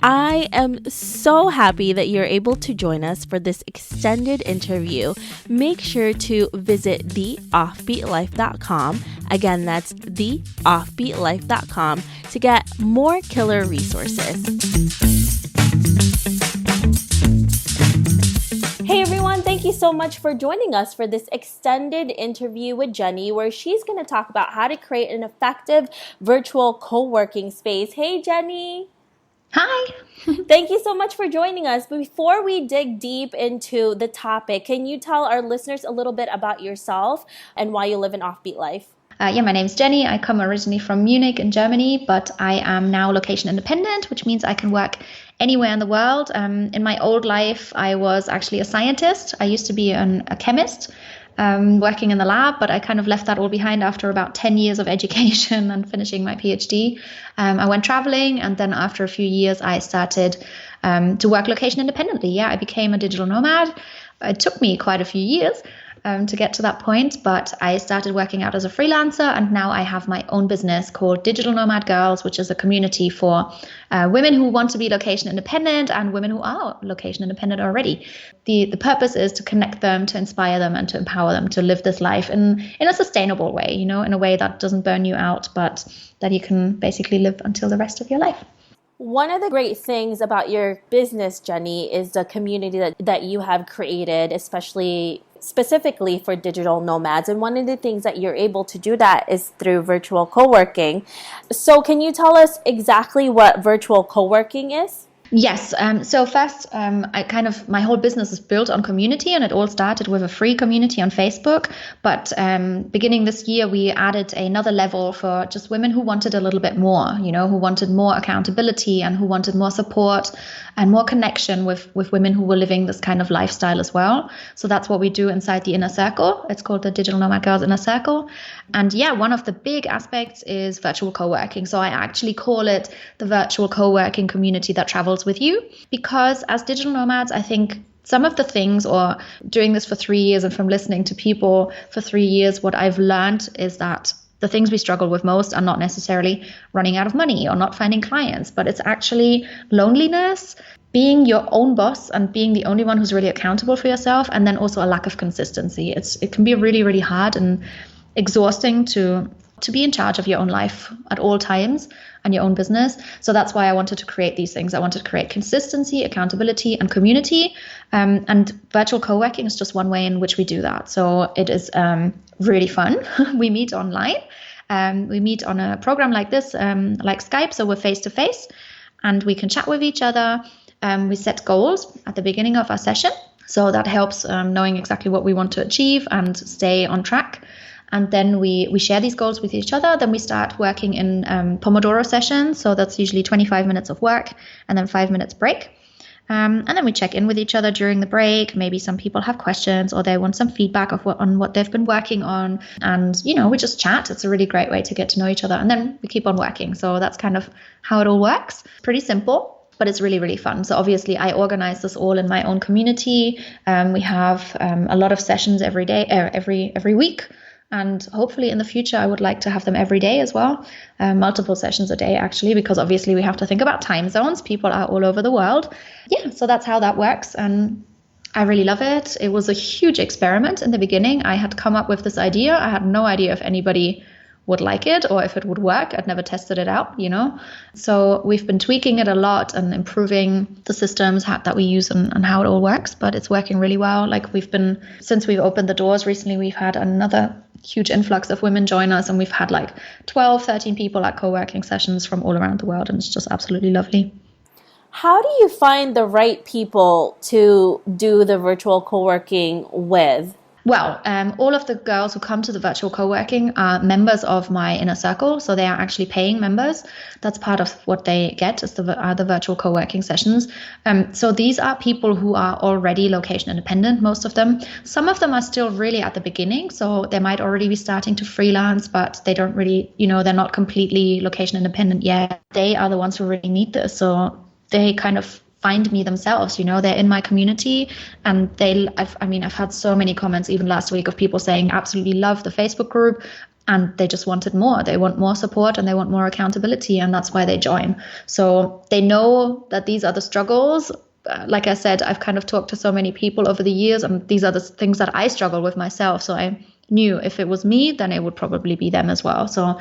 I am so happy that you're able to join us for this extended interview. Make sure to visit theoffbeatlife.com. Again, that's theoffbeatlife.com to get more killer resources. Hey everyone, thank you so much for joining us for this extended interview with Jenny, where she's going to talk about how to create an effective virtual co-working space. Hey Jenny. Hi. Thank you so much for joining us. Before we dig deep into the topic, can you tell our listeners a little bit about yourself and why you live an offbeat life? My name's Jenny. I come originally from Munich in Germany, but I am now location independent, which means I can work anywhere in the world. In my old life, I was actually a scientist. I used to be a chemist. Working in the lab, but I kind of left that all behind after about 10 years of education and finishing my PhD. I went traveling, and then after a few years, I started to work location independently. Yeah, I became a digital nomad. It took me quite a few years to get to that point, but I started working out as a freelancer, and now I have my own business called Digital Nomad Girls, which is a community for women who want to be location independent and women who are location independent already. The purpose is to connect them, to inspire them, and to empower them to live this life in a sustainable way, in a way that doesn't burn you out, but that you can basically live until the rest of your life. One of the great things about your business, Jenny, is the community that you have created, specifically for digital nomads. And one of the things that you're able to do that is through virtual co-working. So can you tell us exactly what virtual co-working is? Yes. So first, my whole business is built on community, and it all started with a free community on Facebook. But beginning this year, we added another level for just women who wanted a little bit more, who wanted more accountability and who wanted more support and more connection with women who were living this kind of lifestyle as well. So that's what we do inside the Inner Circle. It's called the Digital Nomad Girls Inner Circle. And yeah, one of the big aspects is virtual co-working. So I actually call it the virtual co-working community that travels with you, because as digital nomads, I think some of the things, or doing this for 3 years and from listening to people for 3 years, what I've learned is that the things we struggle with most are not necessarily running out of money or not finding clients, but it's actually loneliness, being your own boss and being the only one who's really accountable for yourself, and then also a lack of consistency. It can be really, really hard and exhausting to be in charge of your own life at all times and your own business. So that's why I wanted to create these things. I wanted to create consistency, accountability, and community. And virtual co-working is just one way in which we do that. So it is really fun. We meet online. We meet on a program like this, like Skype. So we're face-to-face, and we can chat with each other. We set goals at the beginning of our session. So that helps knowing exactly what we want to achieve and stay on track. And then we share these goals with each other. Then we start working in Pomodoro sessions. So that's usually 25 minutes of work and then 5 minutes break. And then we check in with each other during the break. Maybe some people have questions or they want some feedback on what they've been working on. And, we just chat. It's a really great way to get to know each other. And then we keep on working. So that's kind of how it all works. Pretty simple, but it's really, really fun. So obviously I organize this all in my own community. We have a lot of sessions every day, every week. And hopefully in the future, I would like to have them every day as well. Multiple sessions a day, actually, because obviously we have to think about time zones. People are all over the world. Yeah, so that's how that works. And I really love it. It was a huge experiment in the beginning. I had come up with this idea. I had no idea if anybody would like it or if it would work. I'd never tested it out, So we've been tweaking it a lot and improving the systems that we use and how it all works. But it's working really well. Since we've opened the doors recently, we've had another huge influx of women join us, and we've had 12, 13 people at co-working sessions from all around the world, and it's just absolutely lovely. How do you find the right people to do the virtual co-working with? Well, all of the girls who come to the virtual co-working are members of my Inner Circle. So they are actually paying members. That's part of what they get is the virtual co-working sessions. So these are people who are already location independent, most of them. Some of them are still really at the beginning. So they might already be starting to freelance, but they don't really, they're not completely location independent yet. They are the ones who really need this. So they kind of find me themselves, they're in my community, and I've had so many comments even last week of people saying absolutely love the Facebook group. and they just wanted more. They want more support and they want more accountability, and that's why they join. So they know that these are the struggles. Like I said, I've kind of talked to so many people over the years, and these are the things that I struggle with myself. So I knew if it was me, then it would probably be them as well. So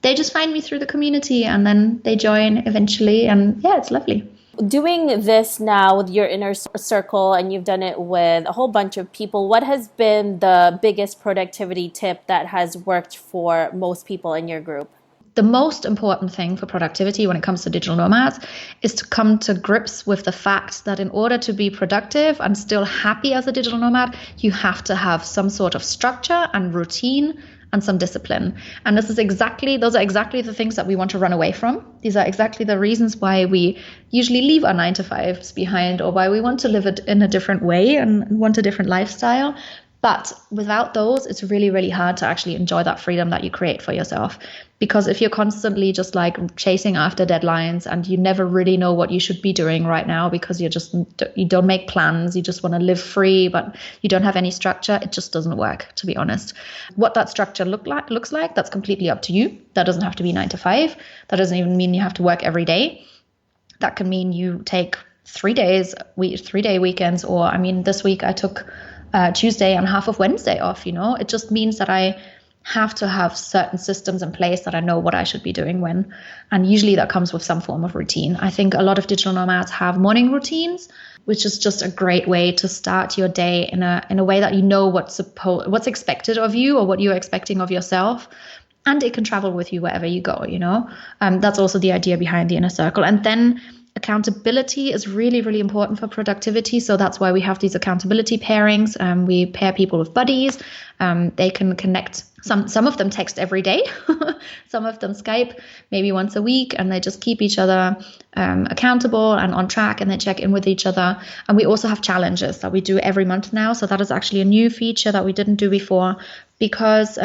they just find me through the community, and then they join eventually. And yeah, it's lovely. Doing this now with your inner circle, and you've done it with a whole bunch of people, what has been the biggest productivity tip that has worked for most people in your group? The most important thing for productivity when it comes to digital nomads is to come to grips with the fact that in order to be productive and still happy as a digital nomad, you have to have some sort of structure and routine and some discipline. And those are exactly the things that we want to run away from. These are exactly the reasons why we usually leave our 9-to-5s behind, or why we want to live it in a different way and want a different lifestyle. But without those, it's really, really hard to actually enjoy that freedom that you create for yourself. Because if you're constantly just like chasing after deadlines and you never really know what you should be doing right now because you don't make plans, you just want to live free, but you don't have any structure, it just doesn't work, to be honest. What that structure looks like, that's completely up to you. That doesn't have to be 9-to-5. That doesn't even mean you have to work every day. That can mean you take 3-day weekends, or I mean, this week I took Tuesday and half of Wednesday off. It just means that I have to have certain systems in place that I know what I should be doing when. And usually that comes with some form of routine. I think a lot of digital nomads have morning routines, which is just a great way to start your day in a way that you know what's expected of you, or what you're expecting of yourself. And it can travel with you wherever you go, That's also the idea behind the inner circle. And then accountability is really, really important for productivity. So that's why we have these accountability pairings. We pair people with buddies. They can connect. Some of them text every day. Some of them Skype maybe once a week, and they just keep each other accountable and on track, and they check in with each other. And we also have challenges that we do every month now. So that is actually a new feature that we didn't do before, because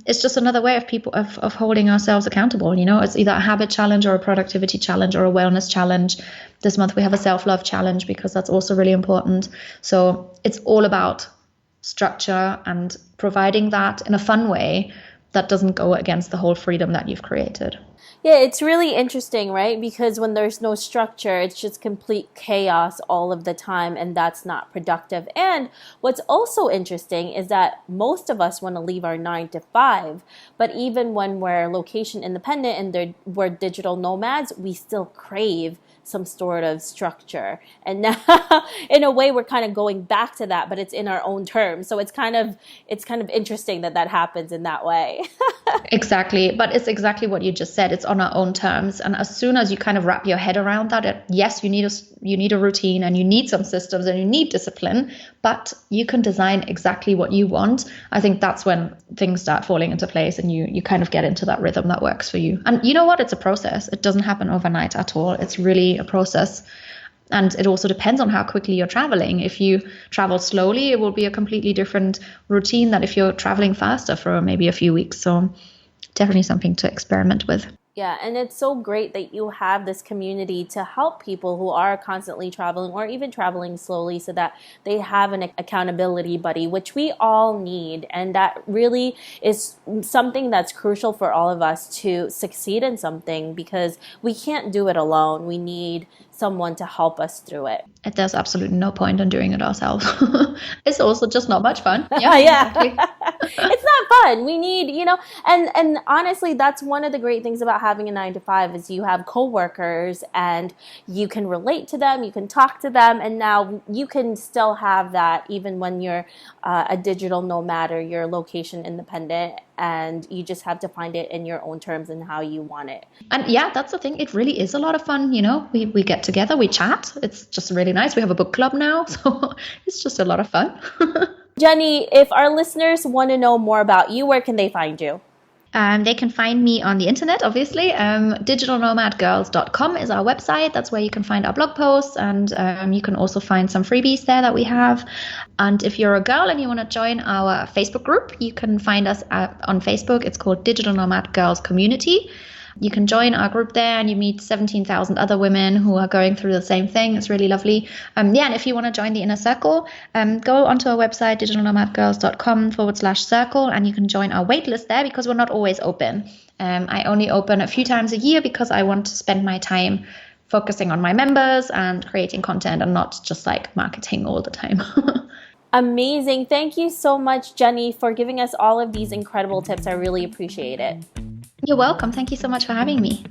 it's just another way of holding ourselves accountable. It's either a habit challenge or a productivity challenge or a wellness challenge. This month we have a self-love challenge, because that's also really important. So it's all about structure and providing that in a fun way that doesn't go against the whole freedom that you've created. Yeah, it's really interesting, right? Because when there's no structure, it's just complete chaos all of the time, and that's not productive. And what's also interesting is that most of us want to leave our 9-to-5, but even when we're location independent and we're digital nomads, we still crave some sort of structure. And now, in a way, we're kind of going back to that, but it's in our own terms. So it's kind of interesting that happens in that way. Exactly. But it's exactly what you just said. It's on our own terms. And as soon as you kind of wrap your head around that, yes, you need a routine, and you need some systems, and you need discipline, but you can design exactly what you want. I think that's when things start falling into place, and you kind of get into that rhythm that works for you. And you know what? It's a process. It doesn't happen overnight at all. It's really a process. And it also depends on how quickly you're traveling. If you travel slowly, it will be a completely different routine than if you're traveling faster for maybe a few weeks. So definitely something to experiment with. Yeah, and it's so great that you have this community to help people who are constantly traveling or even traveling slowly, so that they have an accountability buddy, which we all need. And that really is something that's crucial for all of us to succeed in something, because we can't do it alone. We need someone to help us through it. There's absolutely no point in doing it ourselves. It's also just not much fun. Yeah. Exactly. It's not fun. We need, and honestly, that's one of the great things about having a 9-to-5 is you have coworkers and you can relate to them, you can talk to them, and now you can still have that even when you're a digital nomad or you're location independent, and you just have to find it in your own terms and how you want it. And yeah, that's the thing. It really is a lot of fun. We get together, we chat. It's just really nice. We have a book club now, so it's just a lot of fun. Jenny, if our listeners want to know more about you, where can they find you? They can find me on the internet, obviously. Digitalnomadgirls.com is our website. That's where you can find our blog posts, and you can also find some freebies there that we have. And if you're a girl and you want to join our Facebook group, you can find us on Facebook. It's called Digital Nomad Girls Community. You can join our group there and you meet 17,000 other women who are going through the same thing. It's really lovely. And if you want to join the inner circle, go onto our website, digitalnomadgirls.com/circle, and you can join our waitlist there because we're not always open. I only open a few times a year because I want to spend my time focusing on my members and creating content and not just like marketing all the time. Amazing. Thank you so much, Jenny, for giving us all of these incredible tips. I really appreciate it. You're welcome. Thank you so much for having me.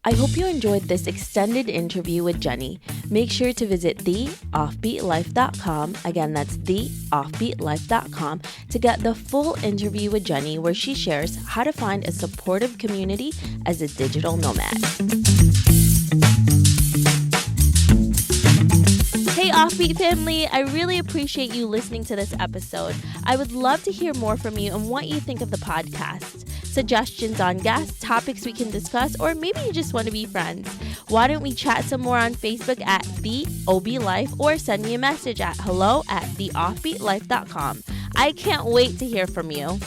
I hope you enjoyed this extended interview with Jenny. Make sure to visit theoffbeatlife.com. Again, that's theoffbeatlife.com to get the full interview with Jenny, where she shares how to find a supportive community as a digital nomad. Hey Offbeat family, I really appreciate you listening to this episode. I would love to hear more from you and what you think of the podcast. Suggestions on guests, topics we can discuss, or maybe you just want to be friends. Why don't we chat some more on Facebook at The OB Life, or send me a message at hello@theoffbeatlife.com. I can't wait to hear from you.